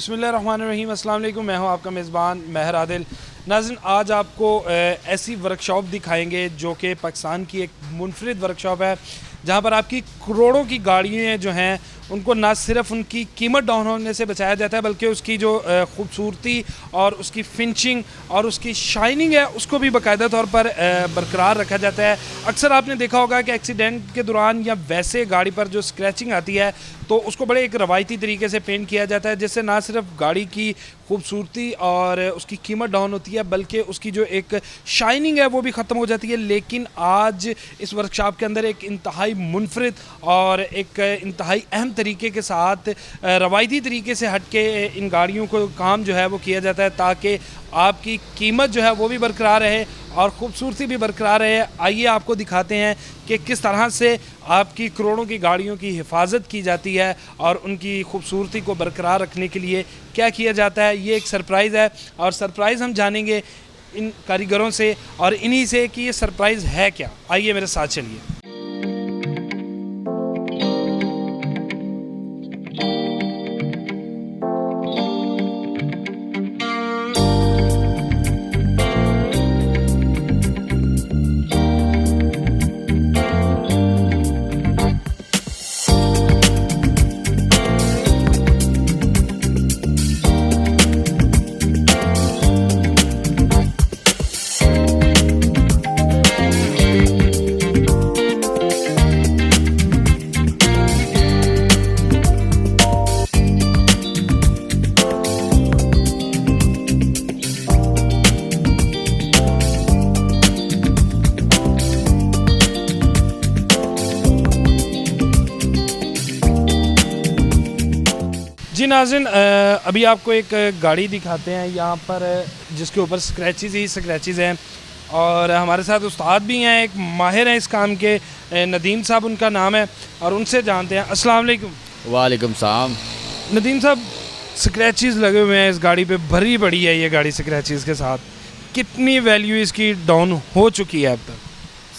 बिस्मिल्लाहिर्रहमानिर्रहीम अस्सलाम वालेकुम। मैं हूं आपका मेज़बान महर आदिल। नाज़रीन, आज आपको ऐसी वर्कशॉप दिखाएंगे जो कि पाकिस्तान की एक मुनफरिद वर्कशॉप है, जहां पर आपकी करोड़ों की गाड़ियाँ जो हैं उनको ना सिर्फ उनकी कीमत डाउन होने से बचाया जाता है, बल्कि उसकी जो ख़ूबसूरती और उसकी फिनिशिंग और उसकी शाइनिंग है उसको भी बाकायदा तौर पर बरकरार रखा जाता है। अक्सर आपने देखा होगा कि एक्सीडेंट के दौरान या वैसे गाड़ी पर जो स्क्रैचिंग आती है तो उसको बड़े एक रवायती तरीके से पेंट किया जाता है, जिससे ना सिर्फ गाड़ी की खूबसूरती और उसकी कीमत डाउन होती है बल्कि उसकी जो एक शाइनिंग है वो भी ख़त्म हो जाती है। लेकिन आज इस वर्कशॉप के अंदर एक इंतहाई मुनफरिद और एक इंतहाई अहम तरीके के साथ रवायती तरीके से हट के इन गाड़ियों को काम जो है वो किया जाता है, ताकि आपकी कीमत जो है वो भी बरकरार रहे और ख़ूबसूरती भी बरकरार रहे। आइए आपको दिखाते हैं कि किस तरह से आपकी करोड़ों की गाड़ियों की हिफाजत की जाती है और उनकी खूबसूरती को बरकरार रखने के लिए क्या किया जाता है। ये एक सरप्राइज़ है और सरप्राइज़ हम जानेंगे इन कारीगरों से और इन्हीं से कि ये सरप्राइज़ है क्या। आइए मेरे साथ चलिए। जी नाज़रीन, अभी आपको एक गाड़ी दिखाते हैं यहाँ पर जिसके ऊपर स्क्रैचेस ही स्क्रैचेस हैं और हमारे साथ उस्ताद भी हैं, एक माहिर हैं इस काम के, नदीम साहब उनका नाम है और उनसे जानते हैं। अस्सलाम वालेकुम। वालेकुम सलाम। नदीम साहब, स्क्रैचेस लगे हुए हैं इस गाड़ी पे, भरी पड़ी है ये गाड़ी स्क्रैचेस के साथ, कितनी वैल्यू इसकी डाउन हो चुकी है अब तक?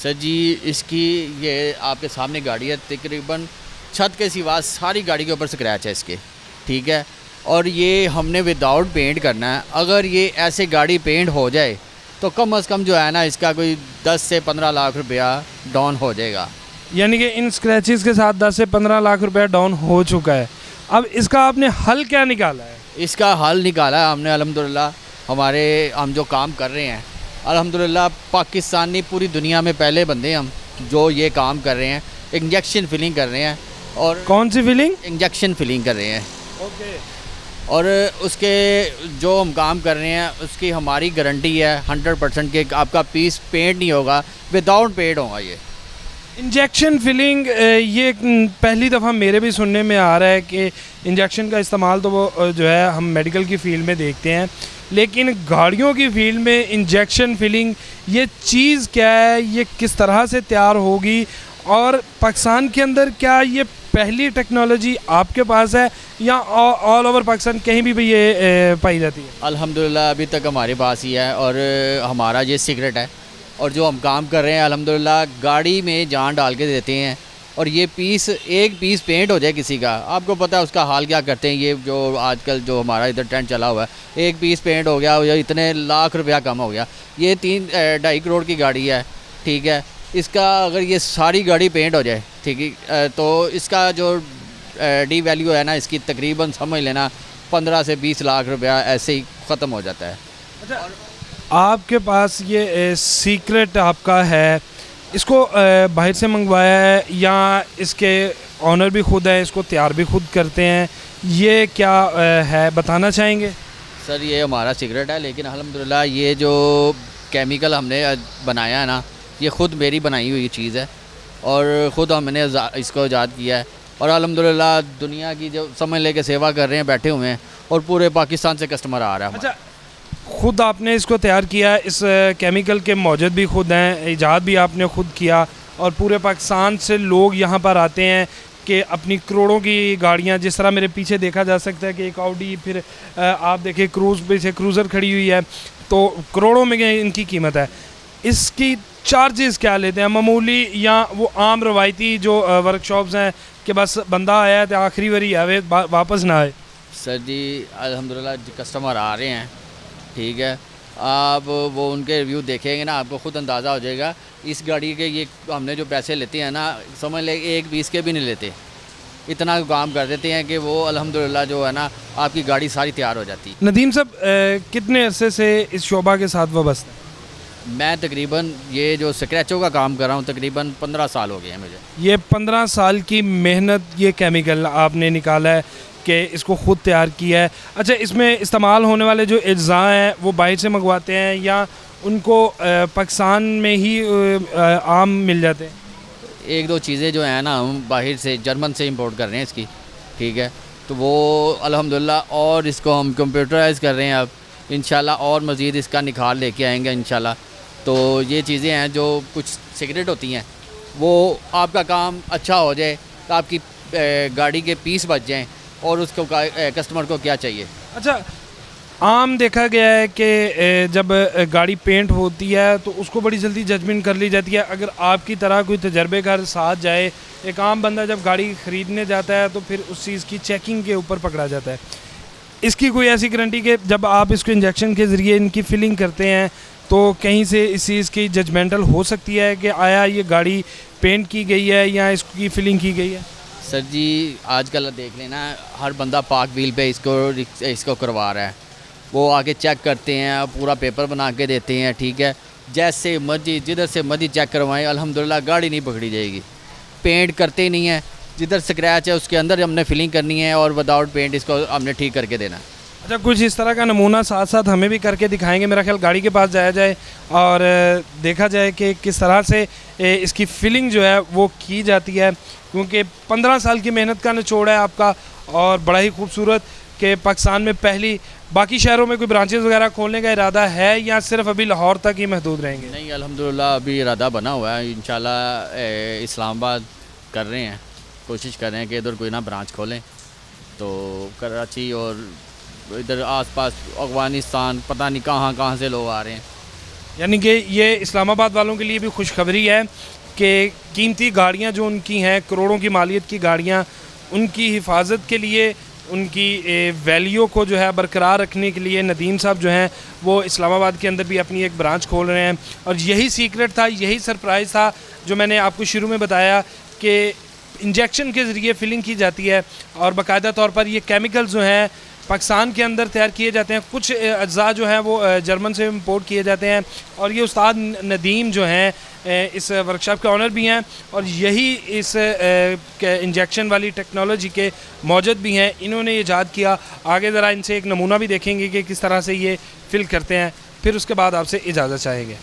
सर जी, इसकी ये आपके सामने गाड़ी है, तकरीबन छत के सिवा सारी गाड़ी के ऊपर स्क्रैच है इसके, ठीक है। और ये हमने विदाउट पेंट करना है। अगर ये ऐसे गाड़ी पेंट हो जाए तो कम अज़ कम जो है ना इसका कोई 10 से 15 लाख रुपया डाउन हो जाएगा। यानी कि इन स्क्रैचेस के साथ 10 से 15 लाख रुपया डाउन हो चुका है। अब इसका आपने हल क्या निकाला है? इसका हल निकाला है हमने अल्हम्दुलिल्लाह। हम जो काम कर रहे हैं अल्हम्दुलिल्लाह, पाकिस्तानी पूरी दुनिया में पहले बंदे हम जो ये काम कर रहे हैं। इंजेक्शन फिलिंग कर रहे हैं। और कौन सी फिलिंग? इंजेक्शन फिलिंग कर रहे हैं। ओके। और उसके जो हम काम कर रहे हैं उसकी हमारी गारंटी है 100% के आपका पीस पेंट नहीं होगा, विदाउट पेंट होगा ये। इंजेक्शन फिलिंग, ये पहली दफ़ा मेरे भी सुनने में आ रहा है कि इंजेक्शन का इस्तेमाल तो वो जो है हम मेडिकल की फ़ील्ड में देखते हैं, लेकिन गाड़ियों की फ़ील्ड में इंजेक्शन फिलिंग ये चीज़ क्या है, ये किस तरह से तैयार होगी और पाकिस्तान के अंदर क्या ये पहली टेक्नोलॉजी आपके पास है या ऑल ओवर पाकिस्तान कहीं भी ये पाई जाती है? अल्हम्दुलिल्लाह अभी तक हमारे पास ही है और हमारा ये सीक्रेट है। और जो हम काम कर रहे हैं अल्हम्दुलिल्लाह गाड़ी में जान डाल के देते हैं। और ये एक पीस पेंट हो जाए किसी का, आपको पता है उसका हाल क्या करते हैं। ये जो आजकल जो हमारा इधर ट्रेंड चला हुआ है, एक पीस पेंट हो गया या इतने लाख रुपया कम हो गया। ये 3-2.5 करोड़ की गाड़ी है, ठीक है। इसका अगर ये सारी गाड़ी पेंट हो जाए, ठीक है, तो इसका जो डी वैल्यू है ना इसकी तकरीबन समझ लेना 15 से 20 लाख रुपया ऐसे ही ख़त्म हो जाता है। अच्छा, आपके पास ये सीक्रेट आपका है, इसको बाहर से मंगवाया है या इसके ऑनर भी खुद है, इसको तैयार भी खुद करते हैं, ये क्या है बताना चाहेंगे? सर ये हमारा सीक्रेट है, लेकिन अल्हम्दुलिल्लाह ये जो केमिकल हमने बनाया है ना, ये ख़ुद मेरी बनाई हुई चीज़ है और ख़ुद हमने इसको ईजाद किया है। और अल्हम्दुलिल्लाह दुनिया की जो समझ लेके सेवा कर रहे हैं, बैठे हुए हैं और पूरे पाकिस्तान से कस्टमर आ रहा है। अच्छा, खुद आपने इसको तैयार किया, इस केमिकल के मौजूद भी खुद हैं, ईजाद भी आपने खुद किया और पूरे पाकिस्तान से लोग यहाँ पर आते हैं कि अपनी करोड़ों की गाड़ियाँ, जिस तरह मेरे पीछे देखा जा सकता है कि एक ऑडी, फिर आप देखिए क्रूज़र खड़ी हुई है, तो करोड़ों में इनकी कीमत है। इसकी चार्जेस क्या लेते हैं मामूली, या वो आम रवायती जो वर्कशॉप्स हैं कि बस बंदा आया तो आखिरी बारी आवे वापस ना आए? सर जी अल्हम्दुलिल्लाह कस्टमर आ रहे हैं, ठीक है। आप वो उनके रिव्यू देखेंगे ना, आपको ख़ुद अंदाज़ा हो जाएगा। इस गाड़ी के ये हमने जो पैसे लेते हैं ना, समझ ले 1 20 के भी नहीं लेते, इतना काम कर देते हैं कि वो अल्हम्दुलिल्लाह जो है ना आपकी गाड़ी सारी तैयार हो जाती है। नदीम साहब, कितने अरसे से इस शोबा के साथ वाबस्ता हैं? मैं तकरीबन ये जो स्क्रैचों का काम कर रहा हूँ तकरीबन 15 साल हो गए हैं मुझे। ये 15 साल की मेहनत, ये केमिकल आपने निकाला है कि इसको ख़ुद तैयार किया है। अच्छा, इसमें इस्तेमाल होने वाले जो अज्जा हैं वो बाहर से मंगवाते हैं या उनको पाकिस्तान में ही आम मिल जाते हैं? 1 2 चीज़ें जो हैं ना हम बाहर से जर्मन से इंपोर्ट कर रहे हैं इसकी, ठीक है। तो वो अल्हम्दुलिल्लाह, और इसको हम कंप्यूटराइज़ कर रहे हैं अब इंशाल्लाह, और मज़ीद इसका निखार लेके आएंगे इंशाल्लाह। तो ये चीज़ें हैं जो कुछ सीक्रेट होती हैं, वो आपका काम अच्छा हो जाए तो आपकी गाड़ी के पीस बच जाएं, और उसको कस्टमर को क्या चाहिए। अच्छा, आम देखा गया है कि जब गाड़ी पेंट होती है तो उसको बड़ी जल्दी जजमेंट कर ली जाती है। अगर आपकी तरह कोई तजर्बेकार साथ जाए, एक आम बंदा जब गाड़ी ख़रीदने जाता है तो फिर उस चीज़ की चेकिंग के ऊपर पकड़ा जाता है। इसकी कोई ऐसी गारंटी कि जब आप इसको इंजेक्शन के ज़रिए इनकी फिलिंग करते हैं तो कहीं से इस चीज़ की जजमेंटल हो सकती है कि आया ये गाड़ी पेंट की गई है या इसकी फिलिंग की गई है? सर जी आजकल देख लेना, हर बंदा पाक व्हील पे इसको करवा रहा है। वो आके चेक करते हैं, पूरा पेपर बना के देते हैं, ठीक है। जैसे मर्जी जिधर से मर्जी चेक करवाएं, अल्हम्दुलिल्लाह गाड़ी नहीं पकड़ी जाएगी। पेंट करते ही नहीं है, जिधर स्क्रैच है उसके अंदर हमने फिलिंग करनी है और विदाउट पेंट इसको हमने ठीक करके देना है। अच्छा, कुछ इस तरह का नमूना साथ साथ हमें भी करके दिखाएंगे। मेरा ख्याल गाड़ी के पास जाया जाए और देखा जाए कि किस तरह से इसकी फिलिंग जो है वो की जाती है, क्योंकि 15 साल की मेहनत का निचोड़ है आपका, और बड़ा ही खूबसूरत कि पाकिस्तान में पहली। बाकी शहरों में कोई ब्रांचेस वगैरह खोलने का इरादा है या सिर्फ अभी लाहौर तक ही महदूद रहेंगे? नहीं, अल्हम्दुलिल्लाह अभी इरादा बना हुआ है, इंशाल्लाह इस्लामाबाद कर रहे हैं, कोशिश कर रहे हैं कि इधर कोई ना ब्रांच खोलें। तो कराची और इधर आसपास अफ़गानिस्तान, पता नहीं कहाँ कहाँ से लोग आ रहे हैं। यानी कि ये इस्लामाबाद वालों के लिए भी खुशखबरी है कि कीमती गाड़ियाँ जो उनकी हैं, करोड़ों की मालियत की गाड़ियाँ, उनकी हिफाजत के लिए, उनकी वैल्यू को जो है बरकरार रखने के लिए नदीम साहब जो हैं वो इस्लामाबाद के अंदर भी अपनी एक ब्रांच खोल रहे हैं। और यही सीक्रेट था, यही सरप्राइज़ था जो मैंने आपको शुरू में बताया कि इंजेक्शन के ज़रिए फिलिंग की जाती है और बाकायदा तौर पर ये केमिकल जो हैं पाकिस्तान के अंदर तैयार किए जाते हैं। कुछ अज्जा जो हैं वो जर्मन से इंपोर्ट किए जाते हैं। और ये उस्ताद नदीम जो हैं इस वर्कशॉप के ऑनर भी हैं और यही इस इंजेक्शन वाली टेक्नोलॉजी के मौजूद भी हैं। इन्होंने ये ईजाद किया। आगे ज़रा इनसे एक नमूना भी देखेंगे कि किस तरह से ये फिल करते हैं, फिर उसके बाद आपसे इजाज़त चाहेंगे।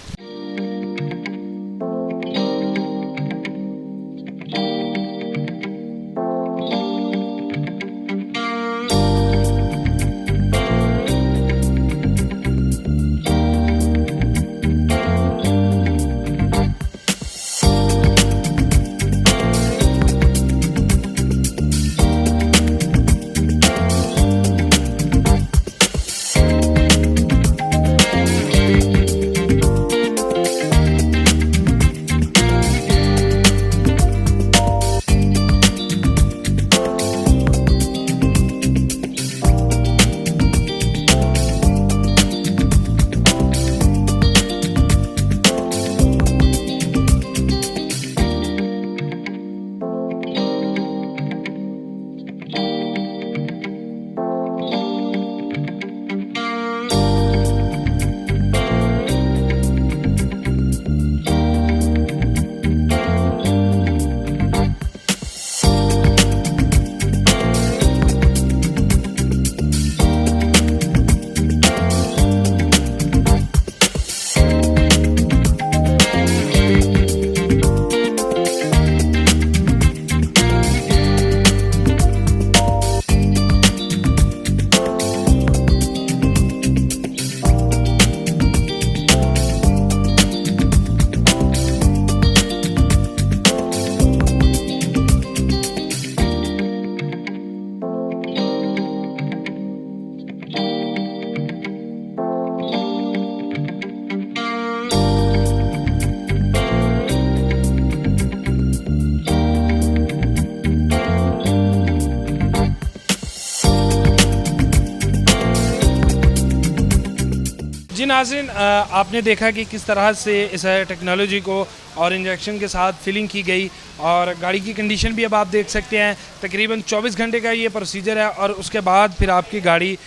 जी नाज़रीन, आपने देखा कि किस तरह से इस टेक्नोलॉजी को और इंजेक्शन के साथ फिलिंग की गई और गाड़ी की कंडीशन भी अब आप देख सकते हैं। तकरीबन 24 घंटे का ये प्रोसीजर है और उसके बाद फिर आपकी गाड़ी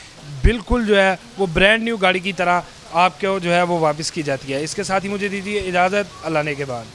बिल्कुल जो है वो ब्रांड न्यू गाड़ी की तरह आपको जो है वो वापस की जाती है। इसके साथ ही मुझे दीजिए इजाज़त, अल्लाह ने के बाद।